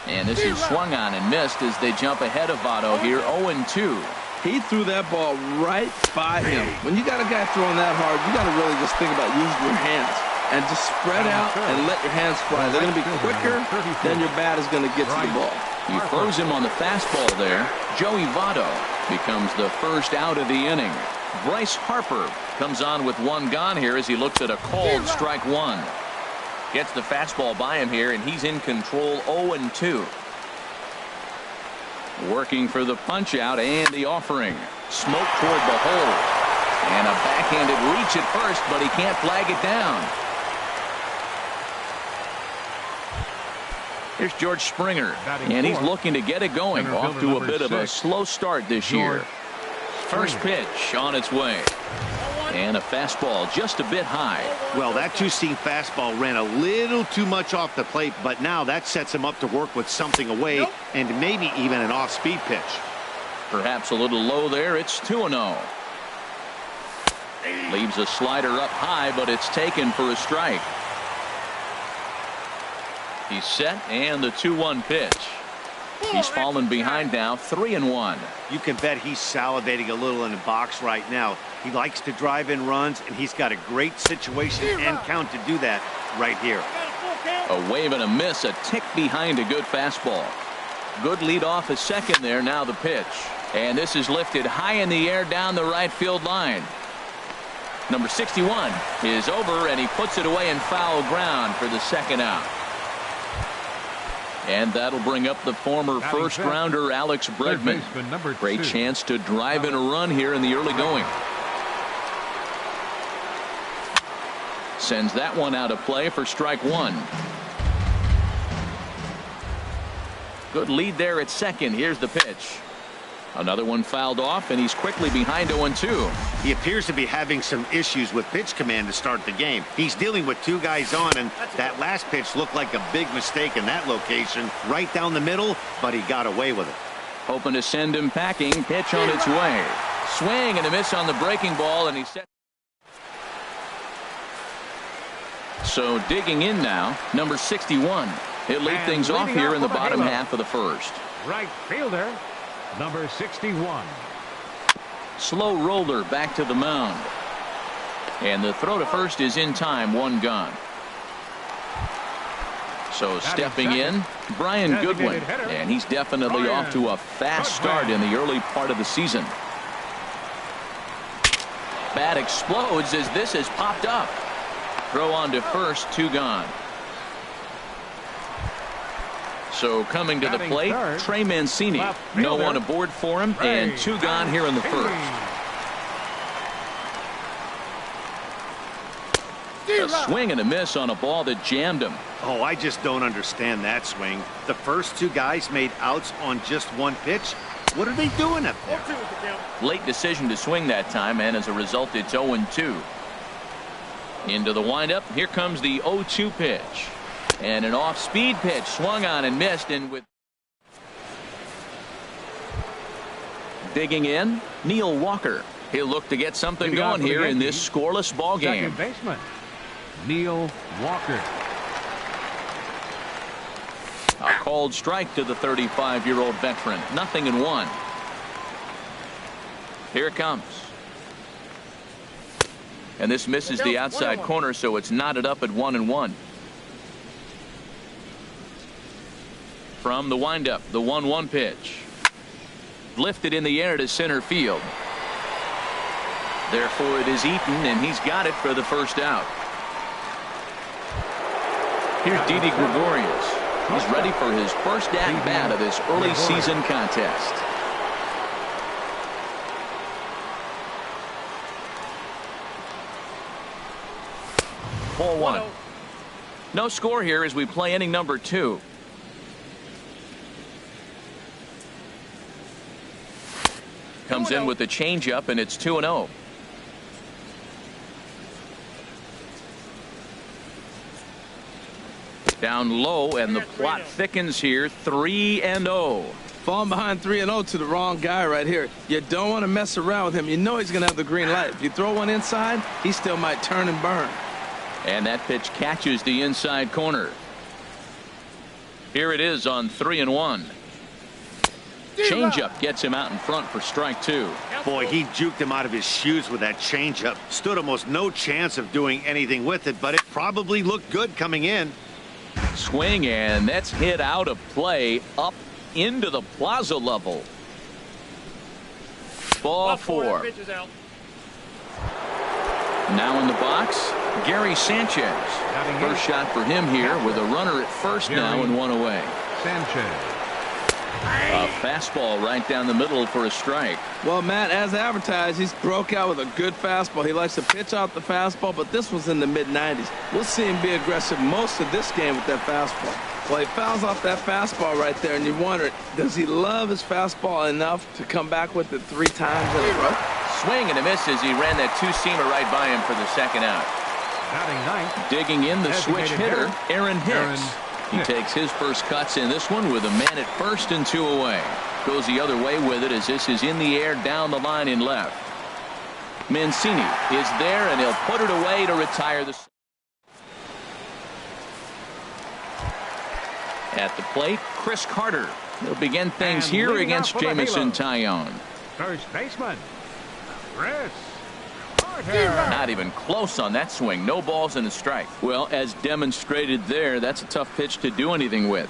And this is swung on and missed as they jump ahead of Votto here, 0-2. He threw that ball right by him. When you got a guy throwing that hard, you got to really just think about using your hands and just spread out and let your hands fly. They're going to be quicker than your bat is going to get to the ball. He throws him on the fastball there. Joey Votto becomes the first out of the inning. Bryce Harper comes on with one gone here as he looks at a called strike one. Gets the fastball by him here, and he's in control, 0-2. Working for the punch out and the offering. Smoke toward the hole. And a backhanded reach at first, but he can't flag it down. Here's George Springer, and he's looking to get it going. Off to a bit of a slow start this year. First pitch on its way. And a fastball just a bit high. Well, that two-seam fastball ran a little too much off the plate, but now that sets him up to work with something away and maybe even an off-speed pitch. Perhaps a little low there. It's 2-0. Leaves a slider up high, but it's taken for a strike. He's set, and the 2-1 pitch. He's fallen behind now, 3-1. You can bet he's salivating a little in the box right now. He likes to drive in runs, and he's got a great situation and count to do that right here. A wave and a miss, a tick behind a good fastball. Good lead off a second there. Now the pitch. And this is lifted high in the air down the right field line. Number 61 is over, and he puts it away in foul ground for the second out. And that'll bring up the former first-rounder Alex Bregman. Great chance to drive in a run here in the early going. Sends that one out of play for strike one. Good lead there at second. Here's the pitch. Another one fouled off, and he's quickly behind 0-2. He appears to be having some issues with pitch command to start the game. He's dealing with two guys on, and that last pitch looked like a big mistake in that location. Right down the middle, but he got away with it. Hoping to send him packing. Pitch on its way. Swing and a miss on the breaking ball, and he's set. So digging in now, number 61. He'll lead things off here in the bottom half of the first. Right fielder, number 61. Slow roller back to the mound. And the throw to first is in time, one gone. So stepping in, Brian Goodwin. And he's definitely off to a fast start in the early part of the season. Bat explodes as this has popped up. Throw on to first, two gone. So coming to the plate, Trey Mancini. No one aboard for him, and two gone here in the first. A swing and a miss on a ball that jammed him. Oh, I just don't understand that swing. The first two guys made outs on just one pitch. What are they doing up there? Late decision to swing that time, and as a result, it's 0-2. Into the windup. Here comes the 0-2 pitch. And an off-speed pitch swung on and missed. And with digging in, Neil Walker. He'll look to get something going here in this scoreless ball game. Second baseman, Neil Walker. A called strike to the 35-year-old veteran. 0-1. Here it comes. And this misses the outside corner, so it's knotted up at 1-1. From the windup, the 1-1 pitch. Lifted in the air to center field. Therefore, it is Eaton, and he's got it for the first out. Here's Didi Gregorius. He's ready for his first at-bat of this early season contest. Ball one. No score here as we play inning number 2. Comes in with the changeup, and it's 2-0. Down low, and the plot thickens here. 3-0. Falling behind 3-0 to the wrong guy right here. You don't want to mess around with him. You know he's going to have the green light. If you throw one inside, he still might turn and burn. And that pitch catches the inside corner. Here it is on 3-1. Changeup gets him out in front for strike 2. Boy, he juked him out of his shoes with that changeup. Stood almost no chance of doing anything with it, but it probably looked good coming in. Swing, and that's hit out of play up into the plaza level. Ball 4. Now in the box, Gary Sanchez. First shot for him here with a runner at first now and one away. Sanchez. A fastball right down the middle for a strike. Well, Matt, as advertised, he's broke out with a good fastball. He likes to pitch out the fastball, but this was in the mid-90s. We'll see him be aggressive most of this game with that fastball. Well, he fouls off that fastball right there, and you wonder, does he love his fastball enough to come back with it 3 times in a row? Swing and a miss as he ran that two-seamer right by him for the second out. Batting ninth. Digging in the switch hitter, Aaron Hicks. He Hicks. takes his first cuts in this one with a man at first and 2 away. Goes the other way with it as this is in the air down the line in left. Mancini is there, and he'll put it away to retire the. At the plate, Chris Carter. He'll begin things And here leading against off for the Jamison Halos. Tyone. First baseman, Chris Carter. Not even close on that swing. No balls and a strike. Well, as demonstrated there, that's a tough pitch to do anything with.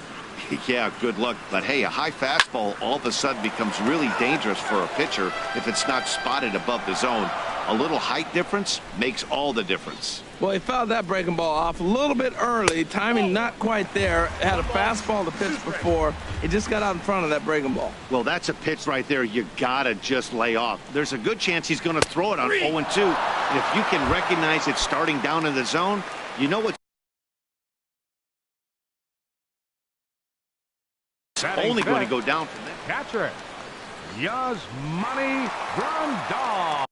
Yeah, good luck. But hey, a high fastball all of a sudden becomes really dangerous for a pitcher if it's not spotted above the zone. A little height difference makes all the difference. Well, he fouled that breaking ball off a little bit early. Timing not quite there. Had a fastball to pitch before. He just got out in front of that breaking ball. Well, that's a pitch right there you gotta just lay off. There's a good chance he's going to throw it on 0-2. And if you can recognize it starting down in the zone, you know what's Batting only going to fifth, go down from there. catcher, Yasmani Grandal.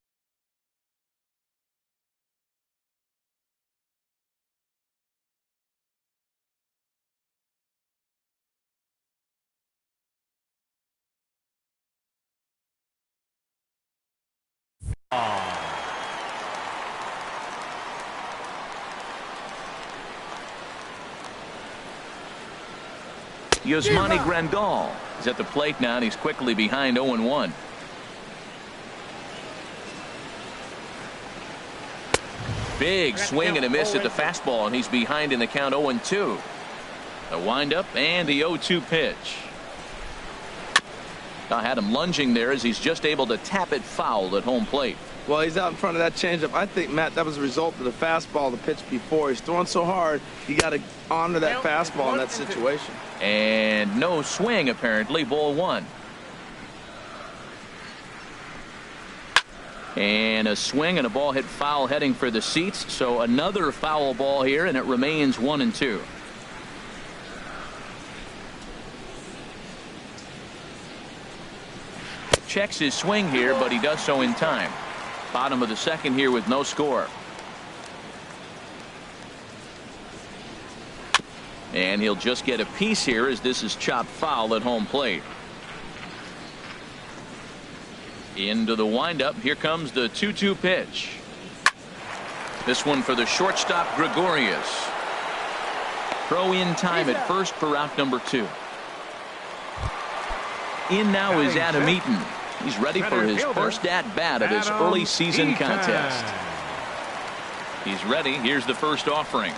Yasmani Grandal is at the plate now, and he's quickly behind 0-1. Big swing and a miss at the fastball, and he's behind in the count 0-2. The windup and the 0-2 pitch. I had him lunging there as he's just able to tap it foul at home plate. Well, he's out in front of that changeup. I think, Matt, that was a result of the fastball, the pitch before. He's throwing so hard, you got to honor that fastball in that situation. And no swing, apparently. Ball 1. And a swing and a ball hit foul heading for the seats. So another foul ball here, and it remains 1-2. Checks his swing here, but he does so in time. Bottom of the second here with no score. And he'll just get a piece here as this is chopped foul at home plate. Into the windup. Here comes the 2-2 pitch. This one for the shortstop, Gregorius. Throw in time at first for out number 2. In now is Adam Eaton. He's ready for his first at-bat of this early season contest. He's ready. Here's the first offering.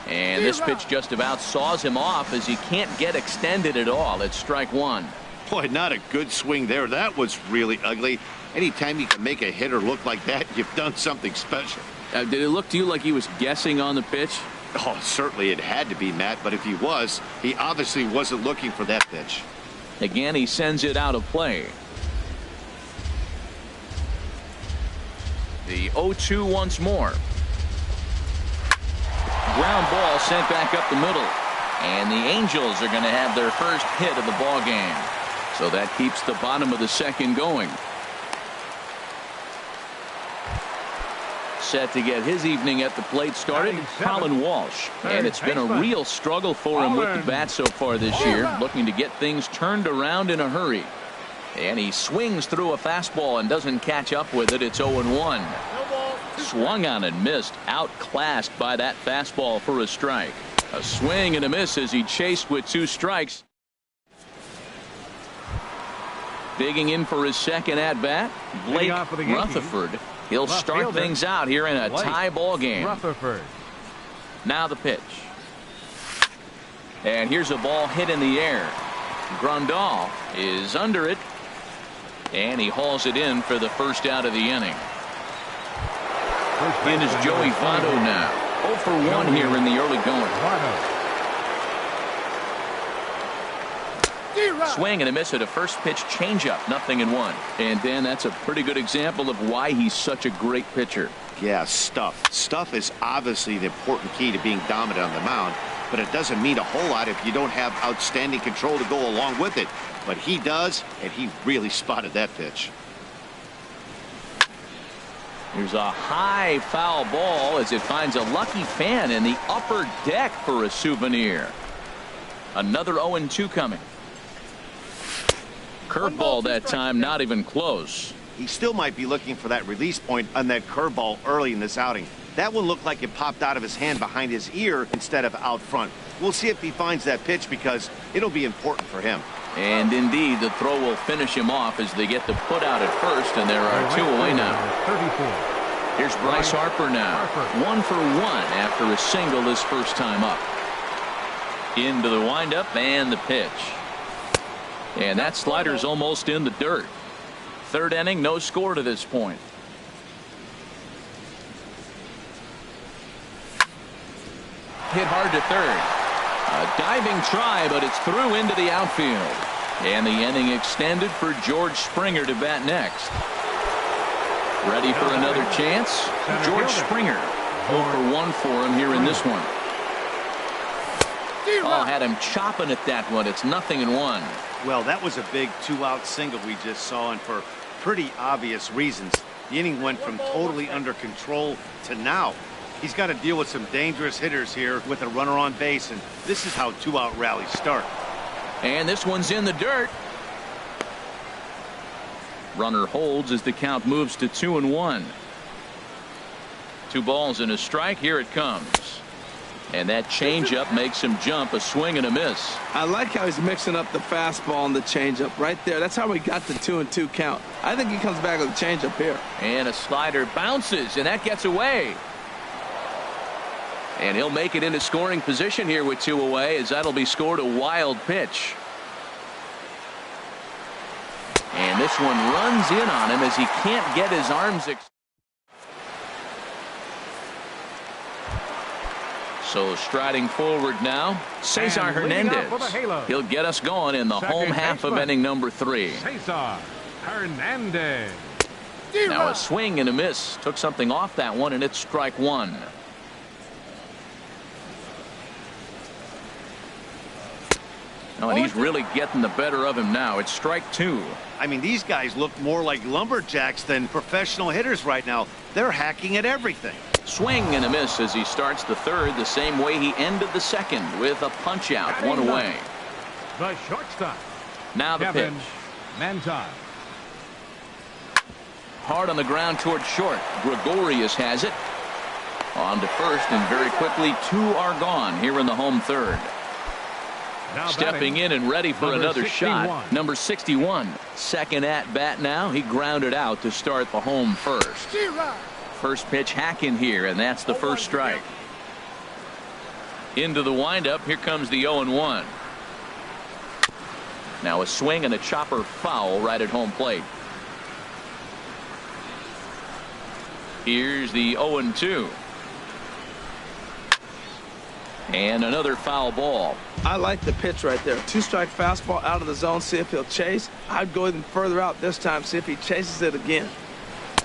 And this pitch just about saws him off as he can't get extended at all. It's strike 1. Boy, not a good swing there. That was really ugly. Anytime you can make a hitter look like that, you've done something special. Did it look to you like he was guessing on the pitch? Oh, certainly it had to be, Matt, but if he was, he obviously wasn't looking for that pitch. Again, he sends it out of play. The 0-2 once more. Ground ball sent back up the middle. And the Angels are going to have their first hit of the ball game. So that keeps the bottom of the second going. Set to get his evening at the plate started, Colin Walsh. And it's been a real struggle for him with the bat so far this year, looking to get things turned around in a hurry. And he swings through a fastball and doesn't catch up with it. It's 0-1. Swung on and missed, outclassed by that fastball for a strike. A swing and a miss as he chased with 2 strikes. Digging in for his second at-bat, Blake Rutherford. He'll start things out here in a tie ball game. Rutherford. Now the pitch. And here's a ball hit in the air. Grandal is under it. And he hauls it in for the first out of the inning. In is Joey Votto now. 0 for 1 here in the early going. Swing and a miss at a first pitch changeup. 0-1. And Dan, that's a pretty good example of why he's such a great pitcher. Yeah, stuff. Stuff is obviously the important key to being dominant on the mound, but it doesn't mean a whole lot if you don't have outstanding control to go along with it. But he does, and he really spotted that pitch. Here's a high foul ball as it finds a lucky fan in the upper deck for a souvenir. Another 0-2 coming. Curveball that time, not even close. He still might be looking for that release point on that curveball early in this outing. That one looked like it popped out of his hand behind his ear instead of out front. We'll see if he finds that pitch because it'll be important for him. And indeed, the throw will finish him off as they get the put out at first, and there are 2 away now. 34. Here's Bryce Harper now. 1 for 1 after a single his first time up. Into the windup and the pitch. And that slider's almost in the dirt. Third inning, no score to this point. Hit hard to third. A diving try, but it's through into the outfield. And the inning extended for George Springer to bat next. Ready for another chance? George Springer. 0 for 1 for him here in this one. Oh, had him chopping at that one. It's 0-1. Well, that was a big 2-out single we just saw, and for pretty obvious reasons. The inning went from totally under control to now. He's got to deal with some dangerous hitters here with a runner on base, and this is how 2-out rallies start. And this one's in the dirt. Runner holds as the count moves to 2-1. 2 balls and a strike. Here it comes. And that changeup makes him jump. A swing and a miss. I like how he's mixing up the fastball and the changeup right there. That's how we got the 2-2 count. I think he comes back with a changeup here. And a slider bounces, and that gets away. And he'll make it into scoring position here with 2 away, as that'll be scored a wild pitch. And this one runs in on him as he can't get his arms. So striding forward now, Cesar Hernandez. He'll get us going in the home half of inning number 3. Cesar Hernandez. Now a swing and a miss. Took something off that one, and it's strike 1. Oh, and he's really getting the better of him now. It's strike 2. I mean, these guys look more like lumberjacks than professional hitters right now. They're hacking at everything. Swing and a miss as he starts the third the same way he ended the second, with a punch out, 1 away. The shortstop. Now the Kevin pitch. Manton. Hard on the ground toward short. Gregorius has it. On to first, and very quickly 2 are gone here in the home third. Now Stepping in and ready for another shot. Number 61. Second at bat now. He grounded out to start the home first. First pitch hacking here, and that's the first strike. Into the windup. Here comes the 0-1. Now a swing and a chopper foul right at home plate. Here's the 0-2. And another foul ball. I like the pitch right there. 2-strike fastball out of the zone. See if he'll chase. I'd go even further out this time. See if he chases it again.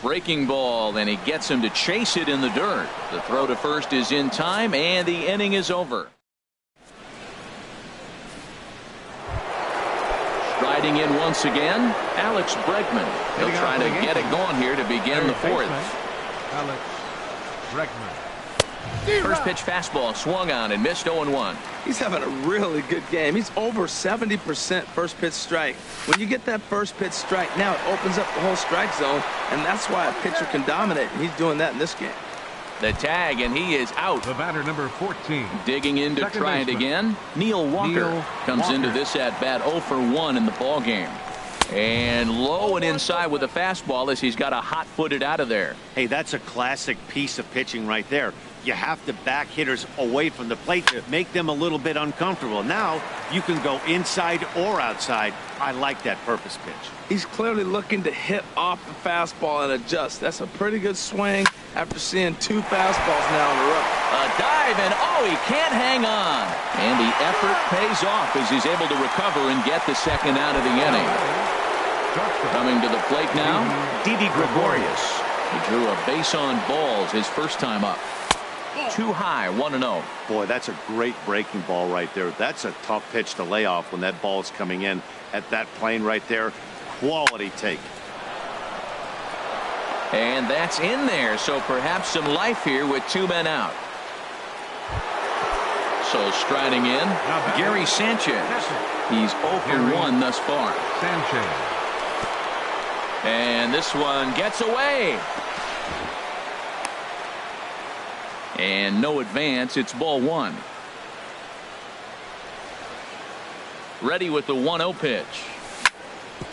Breaking ball, and he gets him to chase it in the dirt. The throw to first is in time, and the inning is over. Striding in once again, Alex Bregman. He'll try to get it going here to begin the fourth. Alex Bregman. First pitch fastball swung on and missed. 0-1. He's having a really good game. He's over 70% first pitch strike. When you get that first pitch strike, now it opens up the whole strike zone, and that's why a pitcher can dominate, and he's doing that in this game. The tag, and he is out. The batter, number 14. Digging in to Second try it baseman. again. Neil Walker comes Walker. into this at bat 0 for 1 in the ball game. And low and inside with a fastball as he's got a hot-footed out of there. Hey, that's a classic piece of pitching right there. You have to back hitters away from the plate to make them a little bit uncomfortable. Now you can go inside or outside. I like that purpose pitch. He's clearly looking to hit off the fastball and adjust. That's a pretty good swing after seeing 2 fastballs now in a row. A dive, and oh, he can't hang on. And the effort pays off as he's able to recover and get the second out of the inning. Coming to the plate now, Didi Gregorius. He drew a base on balls his first time up. Too high, 1-0. Boy, that's a great breaking ball right there. That's a tough pitch to lay off when that ball's coming in at that plane right there. Quality take. And that's in there, so perhaps some life here with 2 men out. So striding in, Gary Sanchez. He's 0 for 1 thus far. Sanchez. And this one gets away. And no advance. It's ball 1. Ready with the 1-0 pitch.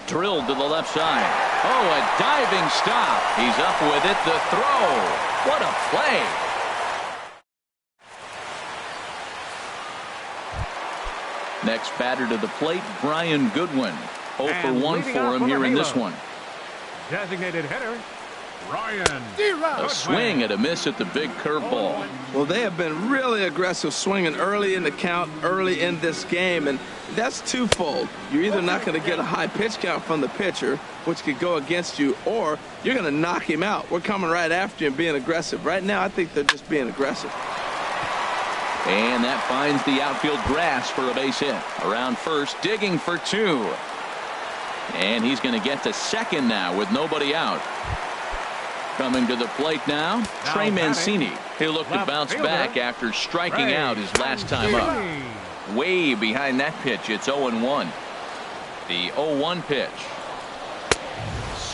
Drilled to the left side. Oh, a diving stop. He's up with it. The throw. What a play. Next batter to the plate, Brian Goodwin. 0 for And 1 leading for off him for here the in this halo. one. Designated hitter, Ryan. A swing and a miss at the big curveball. Well, they have been really aggressive swinging early in the count, early in this game, and that's twofold. You're either not going to get a high pitch count from the pitcher, which could go against you, or you're going to knock him out. We're coming right after you and being aggressive. Right now, I think they're just being aggressive. And that finds the outfield grass for a base hit. Around first, digging for 2. And he's going to get to second now with nobody out. Coming to the plate now, Trey Mancini. He'll look to Left bounce fielder, back after striking Ray out his last time up. Way behind that pitch. It's 0-1. The 0-1 pitch.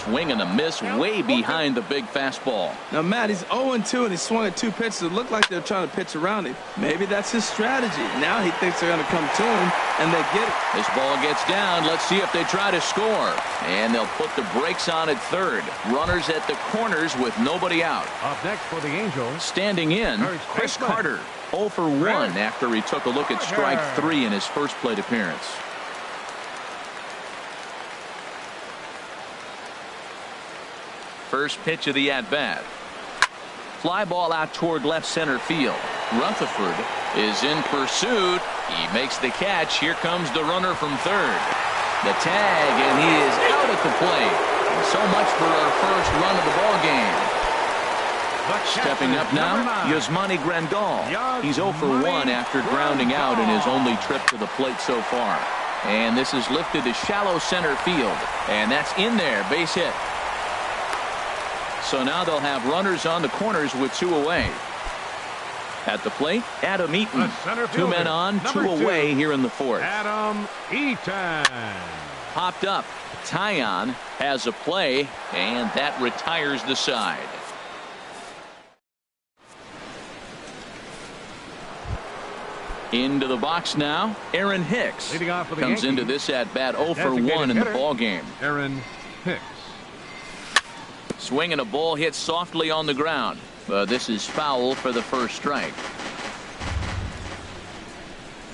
Swing and a miss way behind the big fastball. Now, Matt, he's 0-2, and he swung at 2 pitches. It looked like they're trying to pitch around him. Maybe that's his strategy. Now he thinks they're going to come to him, and they get it. This ball gets down. Let's see if they try to score. And they'll put the brakes on at third. Runners at the corners with nobody out. Up next for the Angels, Standing in, First Chris baseman. Carter. 0 for 1 after he took a look at strike 3 in his first plate appearance. First pitch of the at-bat. Fly ball out toward left center field. Rutherford is in pursuit. He makes the catch. Here comes the runner from third. The tag, and he is out at the plate. And so much for our first run of the ball game. Stepping up now, Yasmani Grandal. He's 0 for 1 after grounding out in his only trip to the plate so far. And this is lifted to shallow center field. And that's in there, base hit. So now they'll have runners on the corners with 2 away. At the plate, Adam Eaton. The center 2 men fielder, on, 2 number 2, away here in the 4th. Adam Eaton. Popped up. Tyon has a play, and that retires the side. Into the box now, Aaron Hicks Leading off for the comes into Yankees, this at bat 0 for 1 designated in the hitter, ball game. Aaron Hicks. Swing and a ball hit softly on the ground. This is foul for the first strike.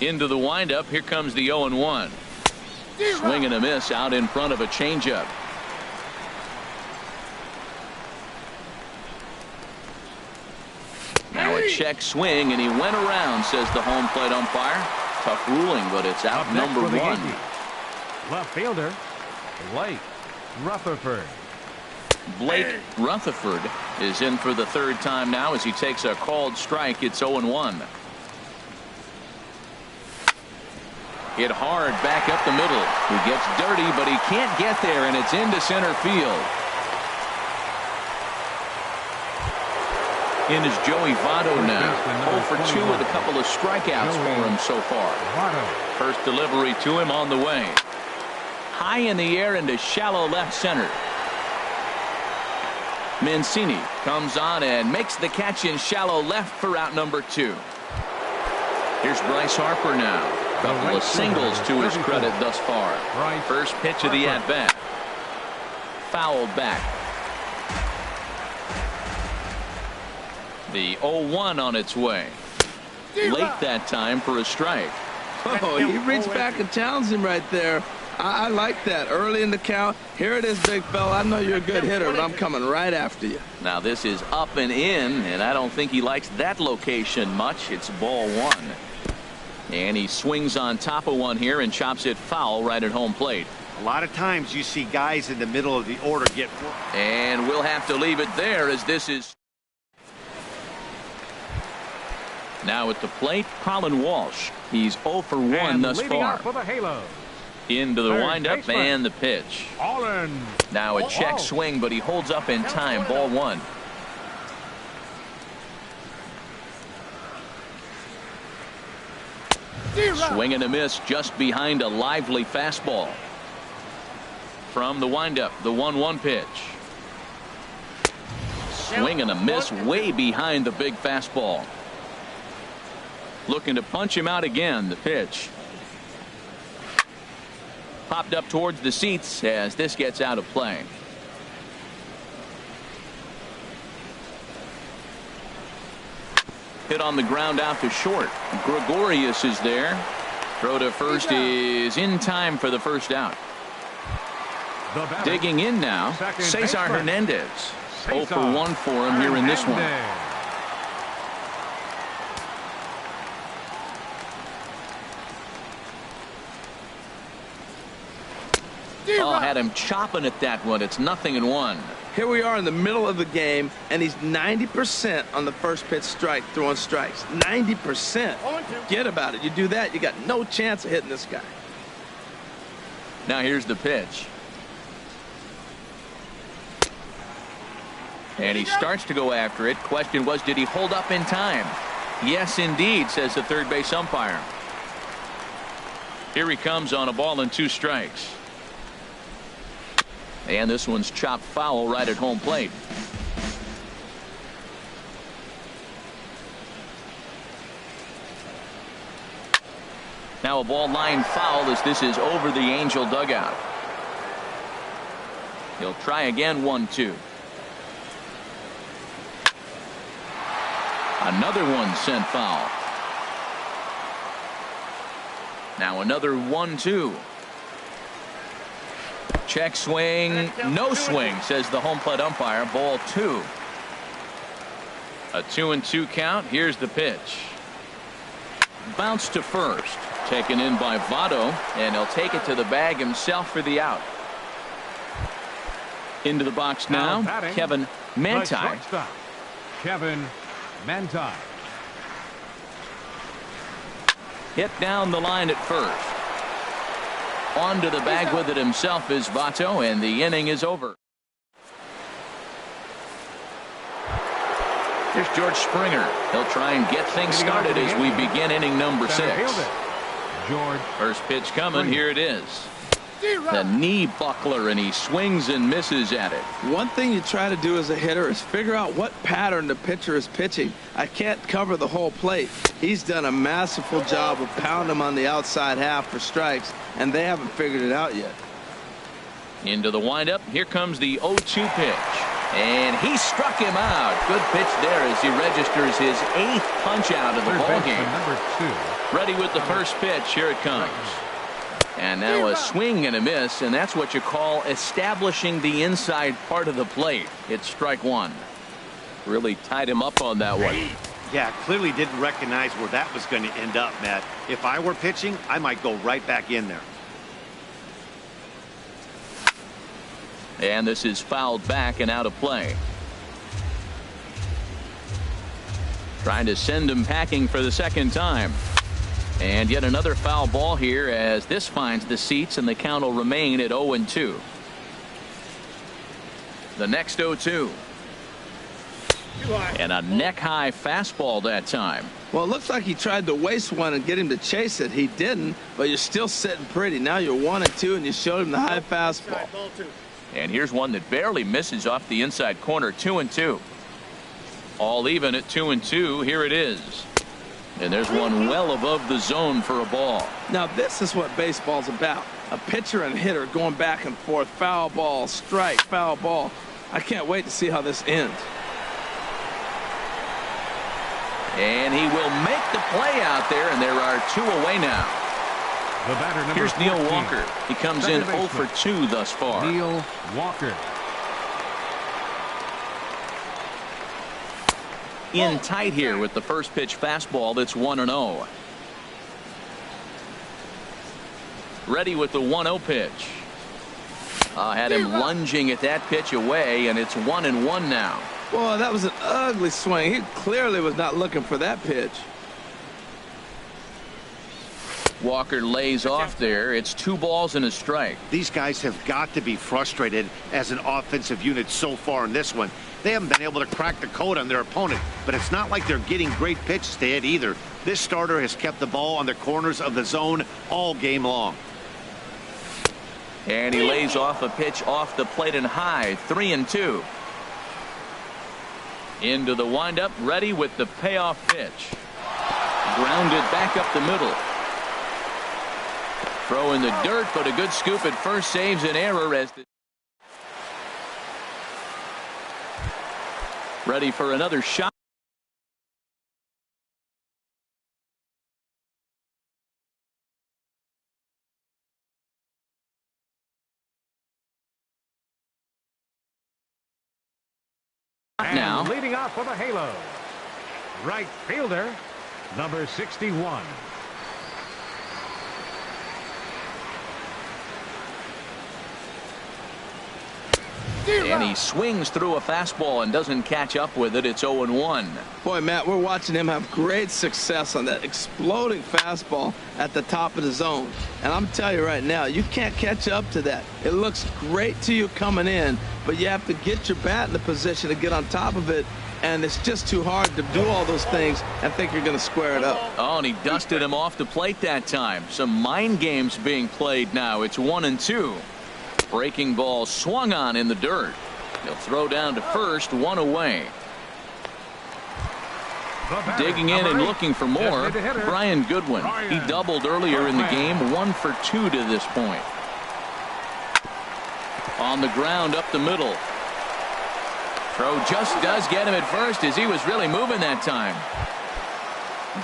Into the windup. Here comes the 0-1. Swing and a miss out in front of a changeup. Now a check swing, and he went around, says the home plate umpire. Tough ruling, but it's out Up next number for the 1. Yankees, left fielder, Blake Rutherford. Blake Rutherford is in for the 3rd time now as he takes a called strike. It's 0-1. Hit hard back up the middle. He gets dirty, but he can't get there, and it's into center field. In is Joey Votto now. 0 for 2 with a couple of strikeouts for him so far. First delivery to him on the way. High in the air into shallow left center. Mancini comes on and makes the catch in shallow left for out number 2. Here's Bryce Harper now. Couple of singles to his credit thus far. First pitch of the at-bat. Fouled back. The 0-1 on its way. Late that time for a strike. Oh, he reached back and challenged him right there. I like that. Early in the count. Here it is, big fella. I know you're a good hitter, but I'm coming right after you. Now this is up and in, and I don't think he likes that location much. It's ball 1. And he swings on top of one here and chops it foul right at home plate. A lot of times you see guys in the middle of the order get. And we'll have to leave it there as this is. Now at the plate, Colin Walsh. He's 0 for 1 and thus far. For the Halos. Into the windup baseman. and the pitch. Allen. Now a check swing, but he holds up in time. Ball 1. Swing and a miss just behind a lively fastball. From the windup, the 1-1 pitch. Swing and a miss way behind the big fastball. Looking to punch him out again. The pitch. Popped up towards the seats as this gets out of play. Hit on the ground out to short. Gregorius is there. Throw to first is in time for the first out. Digging in now, Cesar Hernandez. 0 for 1 for him here in this one. Oh, had him chopping at that one. It's 0-1. Here we are in the middle of the game, and he's 90% on the first pitch strike, throwing strikes. 90%. Forget about it. You do that, you got no chance of hitting this guy. Now here's the pitch. And he starts to go after it. Question was, did he hold up in time? Yes, indeed, says the third base umpire. Here he comes on a ball and 2 strikes. And this one's chopped foul right at home plate. Now a ball line foul as this is over the Angel dugout. He'll try again. 1-2. Another one sent foul. Now another 1-2. Check swing, no swing, says the home plate umpire. Ball 2. A 2-2 count. Here's the pitch. Bounce to first. Taken in by Votto, and he'll take it to the bag himself for the out. Into the box now, Kevin Manti. Kevin Manti. Hit down the line at first. Onto the bag with it himself is Votto, and the inning is over. Here's George Springer. He'll try and get things started as we begin inning number 6. First pitch coming. Here it is. The knee buckler, and he swings and misses at it. One thing you try to do as a hitter is figure out what pattern the pitcher is pitching. I can't cover the whole plate. He's done a masterful job of pounding him on the outside half for strikes, and they haven't figured it out yet. Into the windup. Here comes the 0-2 pitch. And he struck him out. Good pitch there as he registers his 8th punch out of the ball game. Ready with the first pitch. Here it comes. And now a swing and a miss, and that's what you call establishing the inside part of the plate. It's strike 1. Really tied him up on that one. Yeah, clearly didn't recognize where that was going to end up, Matt. If I were pitching, I might go right back in there. And this is fouled back and out of play. Trying to send him packing for the second time. And yet another foul ball here as this finds the seats, and the count will remain at 0-2. The next 0-2. And a neck-high fastball that time. Well, it looks like he tried to waste one and get him to chase it. He didn't, but you're still sitting pretty. Now you're 1-2, and you showed him the high fastball. And here's one that barely misses off the inside corner. 2-2. All even at 2-2. Here it is. And there's one well above the zone for a ball. Now this is what baseball's about. A pitcher and hitter going back and forth. Foul ball, strike, foul ball. I can't wait to see how this ends. And he will make the play out there, and there are 2 away now. The batter, number Here's Neil 14. Walker. He comes in 0 for 2 thus far. Neil Walker. In tight here with the first pitch fastball that's 1-0. Ready with the 1-0 pitch. Had him lunging at that pitch away, and it's 1-1 now. Boy, that was an ugly swing. He clearly was not looking for that pitch. Walker lays off there. It's 2 balls and a strike. These guys have got to be frustrated as an offensive unit so far in this one. They haven't been able to crack the code on their opponent, but it's not like they're getting great pitches to hit either. This starter has kept the ball on the corners of the zone all game long. And he lays off a pitch off the plate and high. 3-2. Into the windup, ready with the payoff pitch. Grounded back up the middle. Throw in the dirt, but a good scoop at first saves an error as the ready for another shot. Now Leading off for the Halo, right fielder, number 61. And he swings through a fastball and doesn't catch up with it. It's 0-1. Boy, Matt, we're watching him have great success on that exploding fastball at the top of the zone. And I'm telling you right now, you can't catch up to that. It looks great to you coming in, but you have to get your bat in the position to get on top of it. And it's just too hard to do all those things and think you're going to square it up. Oh, and he dusted him off the plate that time. Some mind games being played now. It's 1-2. Breaking ball swung on in the dirt. He'll throw down to first, 1 away. Digging in and looking for more, Brian Goodwin. He doubled earlier in the game, 1 for 2 to this point. On the ground up the middle. Throw just does get him at first as he was really moving that time.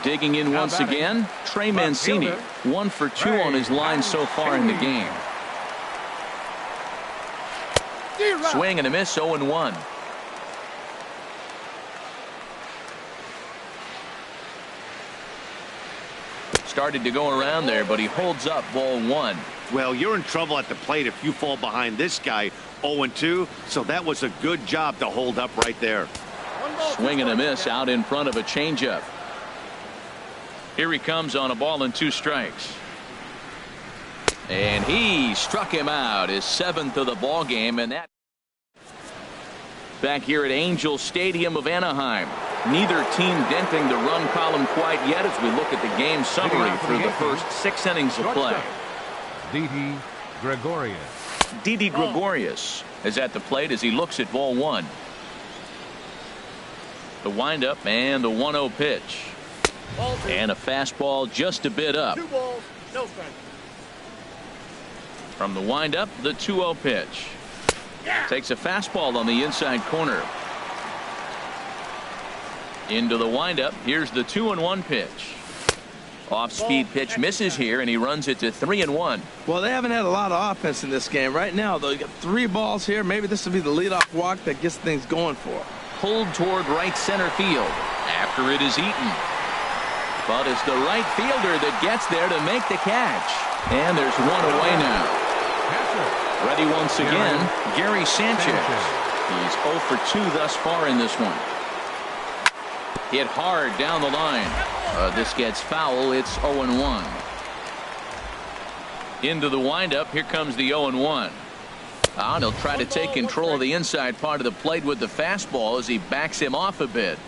Digging in once again, Trey Mancini. 1 for 2 on his line so far in the game. Swing and a miss, 0-1. Started to go around there, but he holds up, ball 1. Well, you're in trouble at the plate if you fall behind this guy 0-2, so that was a good job to hold up right there. Swing and a miss out in front of a changeup. Here he comes on a ball and 2 strikes. And he struck him out, his 7th of the ball game, and that back here at Angel Stadium of Anaheim. Neither team denting the run column quite yet as we look at the game summary through the first 6 innings of play. Didi Gregorius. Didi Gregorius is at the plate as he looks at ball 1. The windup and the 1-0 pitch. And a fastball just a bit up. 2 balls, no strike. From the windup, the 2-0 pitch. Takes a fastball on the inside corner. Into the windup. Here's the 2-1 pitch. Off-speed pitch misses here, and he runs it to 3-1. Well, they haven't had a lot of offense in this game. Right now, though, you got 3 balls here. Maybe this will be the leadoff walk that gets things going for them. Pulled toward right center field after it is eaten. But it's the right fielder that gets there to make the catch. And there's 1 away now. Ready once again, Gary Sanchez. He's 0 for 2 thus far in this one. Hit hard down the line. This gets foul. It's 0-1. Into the windup. Here comes the 0-1. And he'll try to take control of the inside part of the plate with the fastball as he backs him off a bit.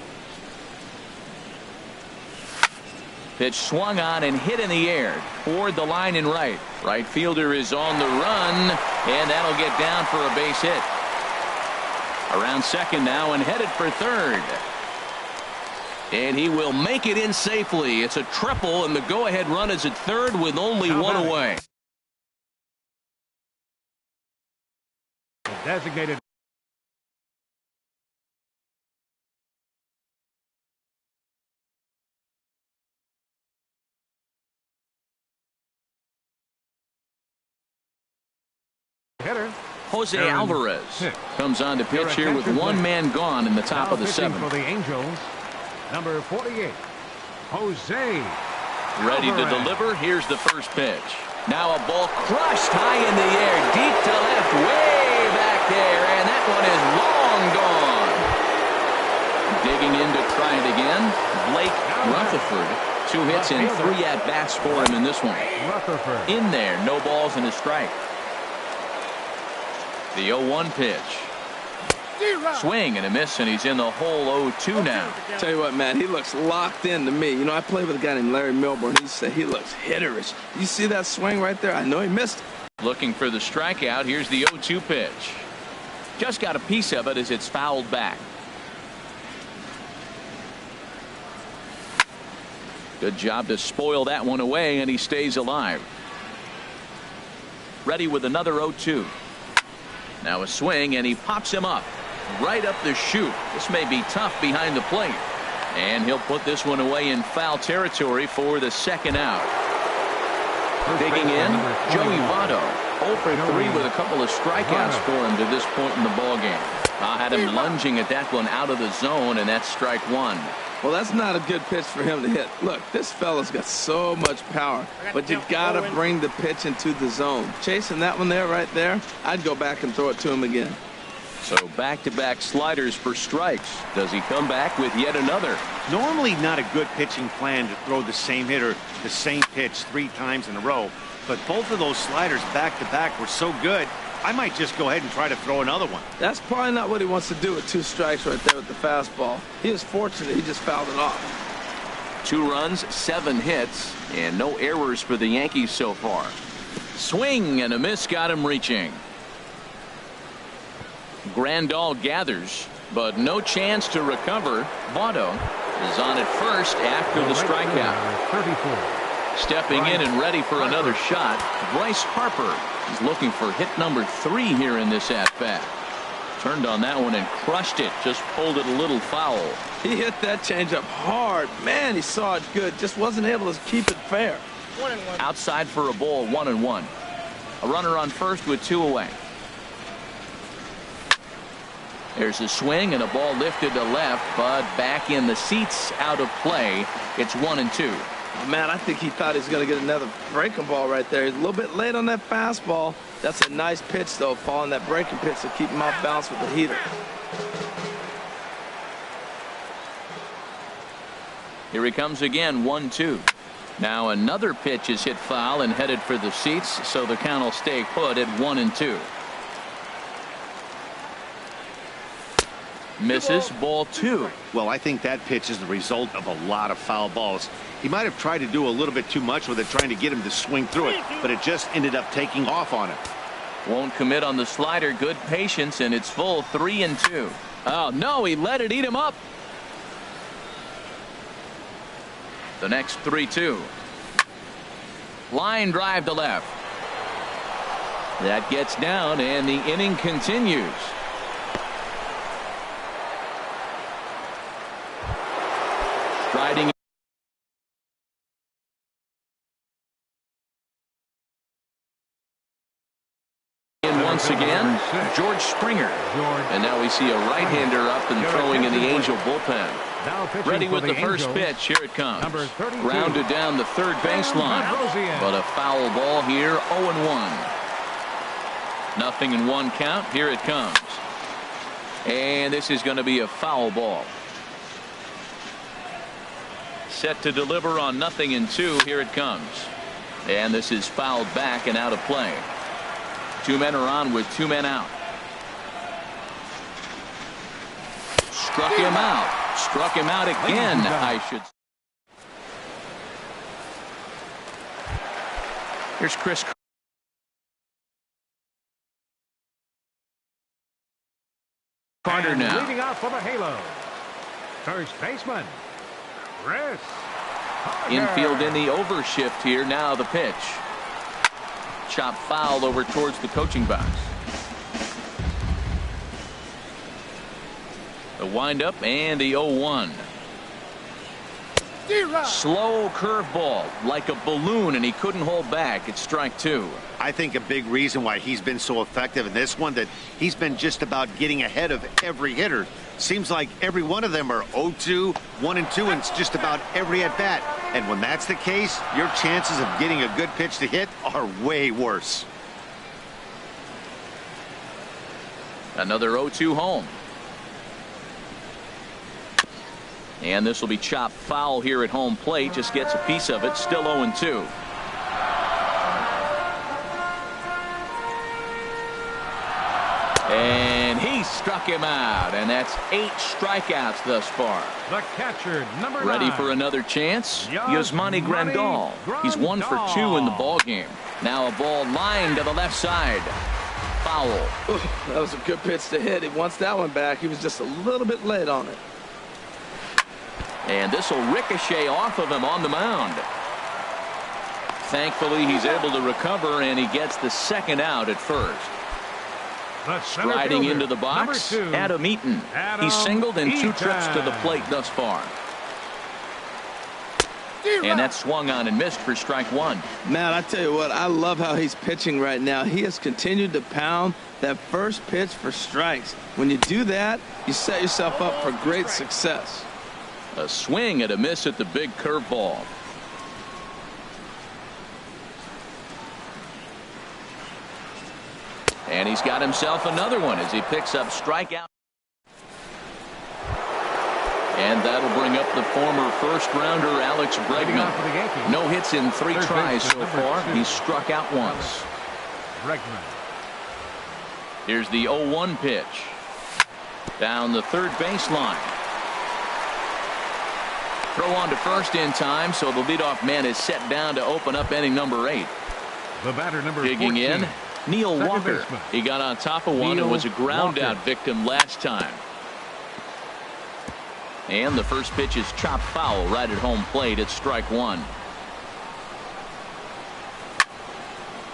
Pitch swung on and hit in the air toward the line in right. Right fielder is on the run, and that'll get down for a base hit. Around second now and headed for third. And he will make it in safely. It's a triple, and the go-ahead run is at third with only one away. Designated hitter. Jose Alvarez comes on to pitch here with one man gone in the top of the seventh. For the Angels, number 48, Jose. Ready to deliver. Here's the first pitch. Now a ball crushed high in the air, deep to left, way back there, and that one is long gone. Digging in to try it again, Blake Rutherford. 2 hits and 3 at-bats for him in this one. In there, no balls and a strike. The 0-1 pitch. Swing and a miss, and he's in the hole 0-2 now. Tell you what, man, he looks locked in to me. You know, I played with a guy named Larry Milburn. He said he looks hitterish. You see that swing right there? I know he missed it. Looking for the strikeout. Here's the 0-2 pitch. Just got a piece of it as it's fouled back. Good job to spoil that one away, and he stays alive. Ready with another 0-2. Now a swing, and he pops him up. Right up the chute. This may be tough behind the plate. And he'll put this one away in foul territory for the second out. Digging in, Joey Votto. 0 for 3 with a couple of strikeouts for him to this point in the ballgame. Had him lunging at that one out of the zone, and that's strike 1. Well, that's not a good pitch for him to hit. Look, this fella's got so much power, but you got to bring the pitch into the zone. Chasing that one there, right there, I'd go back and throw it to him again. So back-to-back sliders for strikes. Does he come back with yet another? Normally not a good pitching plan to throw the same hitter the same pitch 3 times in a row, but both of those sliders back-to-back were so good, I might just go ahead and try to throw another one. That's probably not what he wants to do with 2 strikes right there with the fastball. He was fortunate he just fouled it off. 2 runs, 7 hits, and no errors for the Yankees so far. Swing and a miss got him reaching. Grandal gathers, but no chance to recover. Votto is on at first after the strikeout. 34. Stepping in and ready for another shot, Bryce Harper. He's looking for hit number 3 here in this at-bat. Turned on that one and crushed it. Just pulled it a little foul. He hit that changeup hard. Man, he saw it good. Just wasn't able to keep it fair. 1-1. Outside for a ball, 1-1. A runner on first with 2 away. There's a swing and a ball lifted to left, but back in the seats, out of play. It's 1-2. Oh, man, I think he thought he was going to get another breaking ball right there. He's a little bit late on that fastball. That's a nice pitch, though, following that breaking pitch to keep him off balance with the heater. Here he comes again, 1-2. Now another pitch is hit foul and headed for the seats, so the count will stay put at 1-2. Misses, ball 2. Well, I think that pitch is the result of a lot of foul balls. He might have tried to do a little bit too much with it, trying to get him to swing through it, but it just ended up taking off on him. Won't commit on the slider. Good patience, and it's full 3-2. Oh, no, he let it eat him up. The next 3-2. Line drive to left. That gets down, and the inning continues. Striding in once again, George Springer. And now we see a right-hander up and throwing in the Angel bullpen. Ready with the first pitch. Here it comes. Grounded down the third baseline. But a foul ball here, 0-1. 0-1 count. Here it comes. And this is going to be a foul ball. Set to deliver on 0-2. Here it comes. And this is fouled back and out of play. 2 men are on with 2 men out. Struck him out. Struck him out again, I should. Here's Chris Carter now. Leading off for the Halo, first baseman, Chris Carter. Infield in the overshift here. Now the pitch. Chop foul over towards the coaching box. The windup and the 0-1. Slow curveball like a balloon, and he couldn't hold back. It's strike two. I think a big reason why he's been so effective in this one, that he's been just about getting ahead of every hitter. Seems like every one of them are 0-2, 1-2, and it's just about every at bat. And when that's the case, your chances of getting a good pitch to hit are way worse. Another 0-2 home. And this will be chopped foul here at home plate. Just gets a piece of it. Still 0-2. And he struck him out. And that's 8 strikeouts thus far. The catcher, number 9. Ready for another chance? Yasmani Grandal. He's 1 for 2 in the ball game. Now a ball lined to the left side. Foul. That was a good pitch to hit. He wants that one back. He was just a little bit late on it. And this will ricochet off of him on the mound. Thankfully, he's able to recover, and he gets the second out at first. Striding into the box, Adam Eaton. He's singled in 2 trips to the plate thus far. And that swung on and missed for strike 1. Man, I tell you what, I love how he's pitching right now. He has continued to pound that first pitch for strikes. When you do that, you set yourself up for great success. A swing and a miss at the big curveball. And he's got himself another one as he picks up strikeout. And that'll bring up the former first-rounder Alex Bregman. No hits in 3 tries so far. He's struck out once. Here's the 0-1 pitch. Down the third baseline. Throw on to first in time, so the leadoff man is set down to open up inning number 8. The batter number 14. Digging in, Neil Walker. Baseman. He got on top of one and was a ground out victim last time. And the first pitch is chopped foul right at home plate. It's strike 1.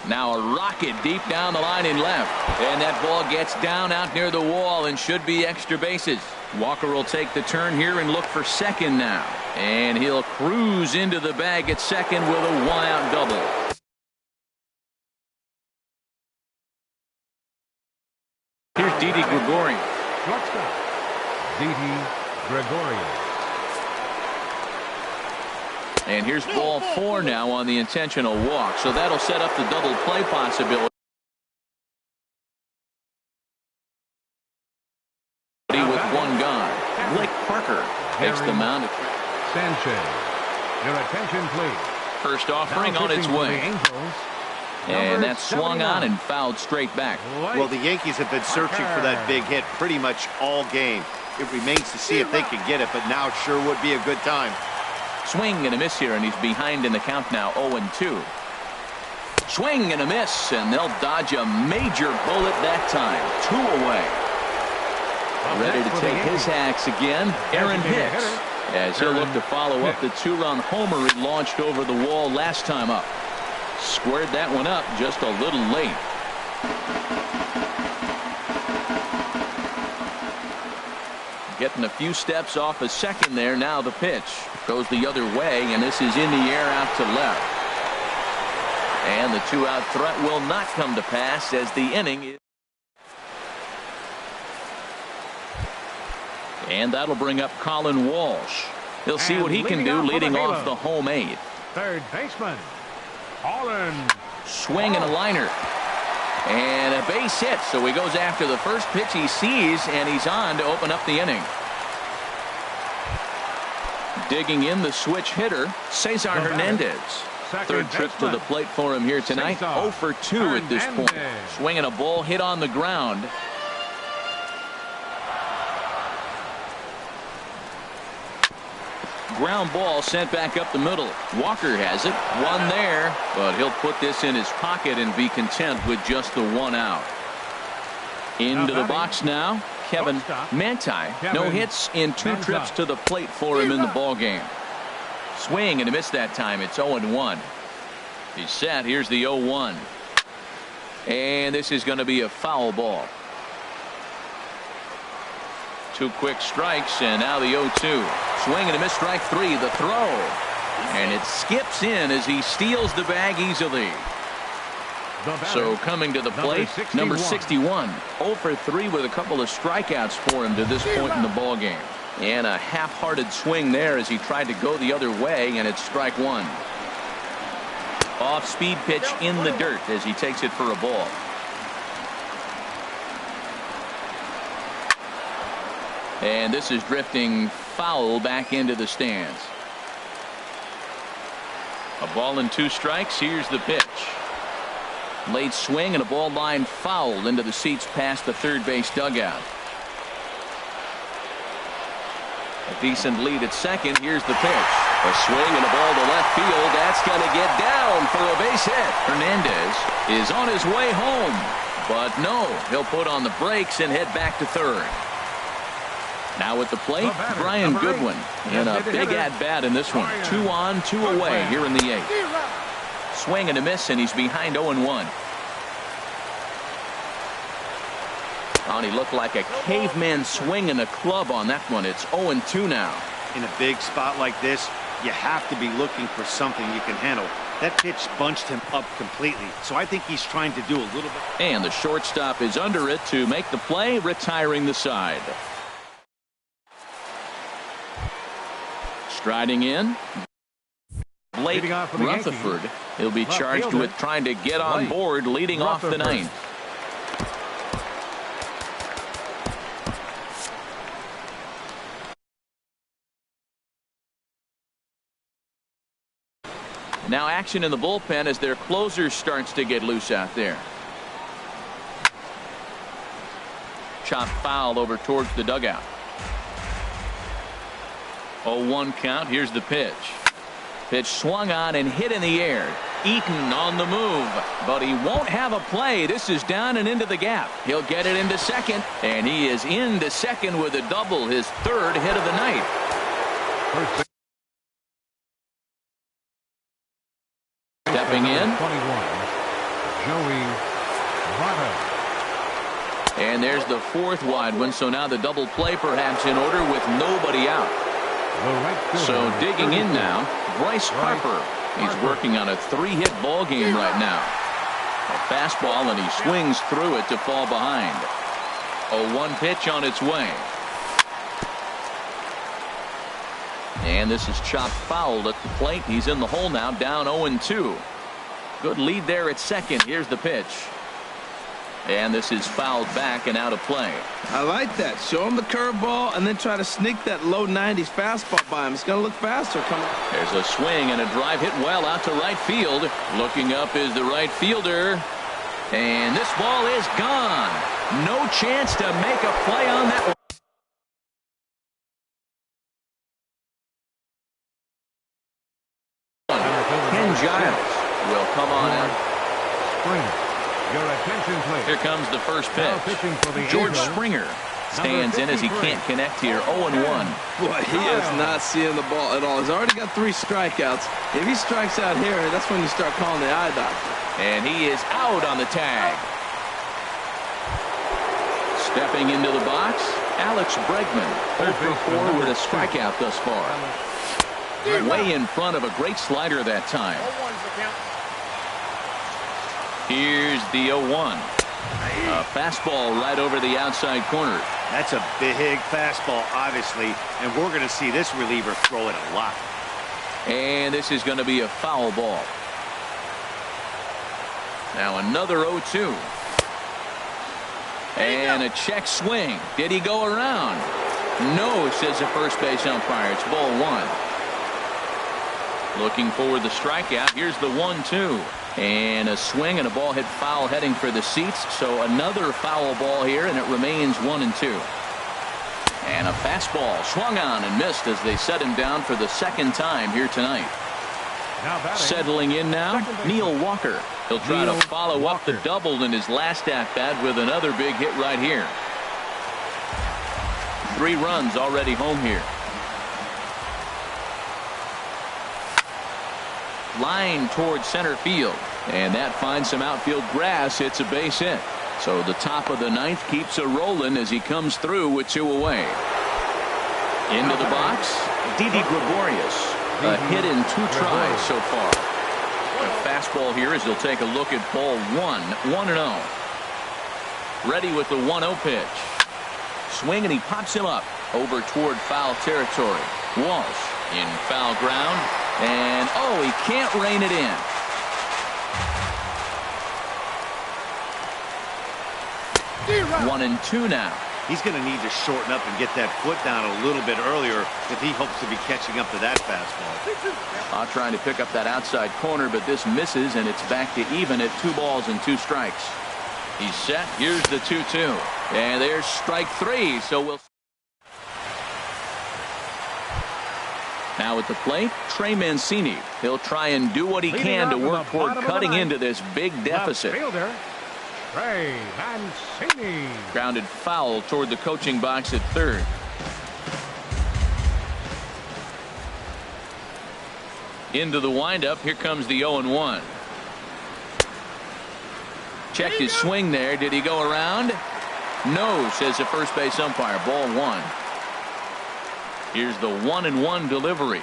Now a rocket deep down the line in left. And that ball gets down out near the wall and should be extra bases. Walker will take the turn here and look for second now. And he'll cruise into the bag at second with a 1-out double. Here's Didi Gregorian. Shortstop, Didi Gregorian. And here's ball 4 now on the intentional walk. So that'll set up the double play possibility. With 1 gone. Blake Parker takes the mound. Sanchez. Your attention, please. First offering on its way. And that swung on and fouled straight back. Well, the Yankees have been searching for that big hit pretty much all game. It remains to see if they can get it, but now sure would be a good time. Swing and a miss here, and he's behind in the count now, 0-2. Swing and a miss, and they'll dodge a major bullet that time. 2 away. Ready to take his hacks again, Aaron Hicks, as he'll look to follow up the 2-run homer he launched over the wall last time up. Squared that one up just a little late. Getting a few steps off a second there. Now the pitch goes the other way, and this is in the air out to left. And the 2-out threat will not come to pass as the inning is. And that'll bring up Colin Walsh. He'll see what he can do leading off the home 8th. Third baseman, Colin. Swing and a liner. And a base hit. So he goes after the first pitch he sees, and he's on to open up the inning. Digging in the switch hitter, Cesar Hernandez. Third trip to the plate for him here tonight. 0 for 2 at this point. Swinging a ball hit on the ground. ground ball sent back up the middle. Walker has it. One there, but he'll put this in his pocket and be content with just the one out. Into the box now, Kevin Manti. No hits in 2 trips to the plate for him in the ball game. Swing and a miss that time. It's 0-1. He's set. Here's the 0-1. And this is going to be a foul ball. 2 quick strikes, and now the 0-2. Swing and a miss, strike 3. The throw. And it skips in as he steals the bag easily. So coming to the plate, number 61. 0 for 3 with a couple of strikeouts for him to this point in the ball game. And a half-hearted swing there as he tried to go the other way, and it's strike 1. Off-speed pitch in the dirt as he takes it for a ball. And this is drifting foul back into the stands. A ball and 2 strikes. Here's the pitch. Late swing and a ball line fouled into the seats past the third base dugout. A decent lead at second. Here's the pitch. A swing and a ball to left field. That's going to get down for a base hit. Hernandez is on his way home. But no, he'll put on the brakes and head back to third. Now at the plate, Brian Goodwin. And a big at-bat in this one. 2 on, 2 away here in the 8th. Swing and a miss, and he's behind 0-1. Oh, he looked like a caveman swinging a club on that one. It's 0-2 now. In a big spot like this, you have to be looking for something you can handle. That pitch bunched him up completely, so I think he's trying to do a little bit. And the shortstop is under it to make the play, retiring the side. Striding in, Blake Rutherford. He'll be charged with trying to get on board, leading off the 9th. Now action in the bullpen as their closer starts to get loose out there. Chop foul over towards the dugout. 0-1 count. Here's the pitch. Pitch swung on and hit in the air. Eaton on the move, but he won't have a play. This is down and into the gap. He'll get it into second, and he is into second with a double, his 3rd hit of the night. Stepping in. 21, Joey Votto. And there's the 4th wide one, so now the double play perhaps in order with nobody out. So digging in now, Bryce Harper. He's working on a 3-hit ball game right now. A fastball, and he swings through it to fall behind. A 1 pitch on its way. And this is chopped fouled at the plate. He's in the hole now, down 0-2. Good lead there at second. Here's the pitch. And this is fouled back and out of play. I like that. Show him the curveball and then try to sneak that low 90s fastball by him. It's going to look faster coming. There's a swing and a drive hit well out to right field. Looking up is the right fielder. And this ball is gone. No chance to make a play on that one. Ken Giles will come on out. Your attention, please. Here comes the first pitch. George Springer stands in as he can't connect here. 0-1. Boy, he is not seeing the ball at all. He's already got 3 strikeouts. If he strikes out here, that's when you start calling the eye doctor. And he is out on the tag. Stepping into the box, Alex Bregman. 0 for 4 with a strikeout thus far. Way in front of a great slider that time. Here's the 0-1. A fastball right over the outside corner. That's a big fastball, obviously, and we're going to see this reliever throw it a lot. And this is going to be a foul ball. Now another 0-2. And a check swing. Did he go around? No, says the first base umpire. It's ball 1. Looking for the strikeout. Here's the 1-2. And a swing and a ball hit foul heading for the seats. So another foul ball here, and it remains 1-2. And a fastball swung on and missed as they set him down for the second time here tonight. Settling in now, Neil Walker. He'll try to follow up the double in his last at-bat with another big hit right here. 3 runs already home here. Line towards center field, and that finds some outfield grass. It's a base hit. So the top of the 9th keeps a rolling as he comes through with 2 away. Into the box, Didi Gregorius. A hit in 2 tries so far. A fastball here as he'll take a look at ball 1, 1-0. Ready with the 1-0 pitch. Swing, and he pops him up over toward foul territory. Walsh in foul ground, and oh, he can't rein it in. One and 2 now. He's going to need to shorten up and get that foot down a little bit earlier if he hopes to be catching up to that fastball. Trying to pick up that outside corner, but this misses, and it's back to even at 2 balls and 2 strikes. He's set. Here's the 2-2. And there's strike 3. So we'll. Now at the plate, Trey Mancini. He'll try and do what he can to work toward cutting into this big deficit. Trey Mancini. Grounded foul toward the coaching box at third. Into the windup. Here comes the 0-1. Checked his swing there. Did he go around? No, says the first base umpire. Ball 1. Here's the 1-1 delivery.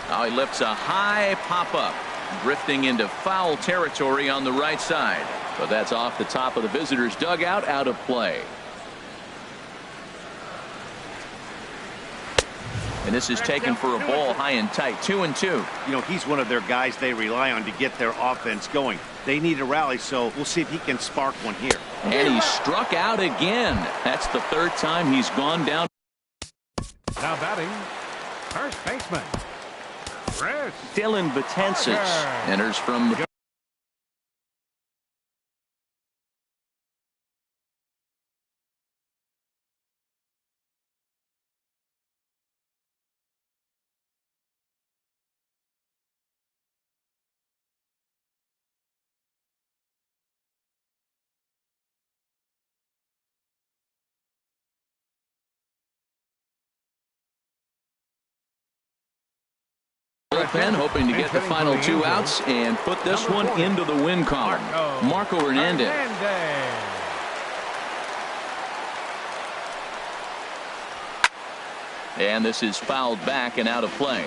Now he lifts a high pop-up. Drifting into foul territory on the right side. But that's off the top of the visitors' dugout, out of play. And this is taken for a ball high and tight. 2-2. You know, he's one of their guys they rely on to get their offense going. They need a rally, so we'll see if he can spark one here. And he struck out again. That's the 3rd time he's gone down. Now batting, first baseman, Chris. Dylan Betances enters from the. Bullpen hoping to get the final 2 outs and put this one into the win column. Marco Hernandez. And this is fouled back and out of play.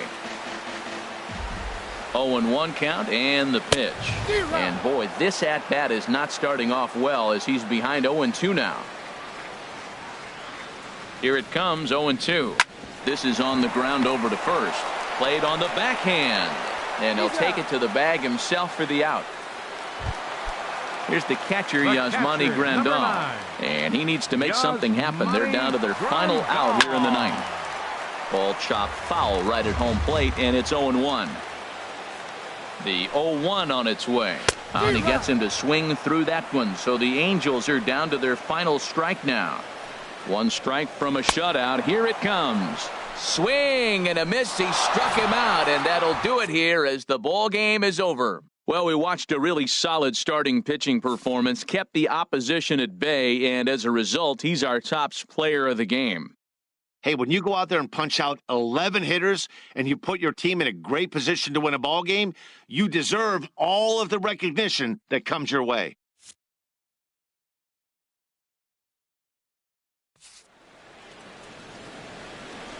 0-1 count and the pitch. And boy, this at-bat is not starting off well as he's behind 0-2 now. Here it comes, 0-2. This is on the ground over to first. Played on the backhand, and he'll take it to the bag himself for the out. Here's the catcher, Yasmani Grandal, and he needs to make something happen. They're down to their final out here in the 9th. Ball chopped foul right at home plate, and it's 0-1. The 0-1 on its way. And he gets him to swing through that one, so the Angels are down to their final strike now. 1 strike from a shutout. Here it comes. Swing and a miss. He struck him out, and that'll do it here as the ball game is over. Well, we watched a really solid starting pitching performance, kept the opposition at bay, and as a result, he's our top player of the game. Hey, when you go out there and punch out 11 hitters and you put your team in a great position to win a ball game, you deserve all of the recognition that comes your way.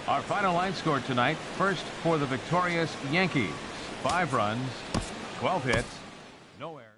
Our final line score tonight, first for the victorious Yankees. 5 runs, 12 hits, no errors.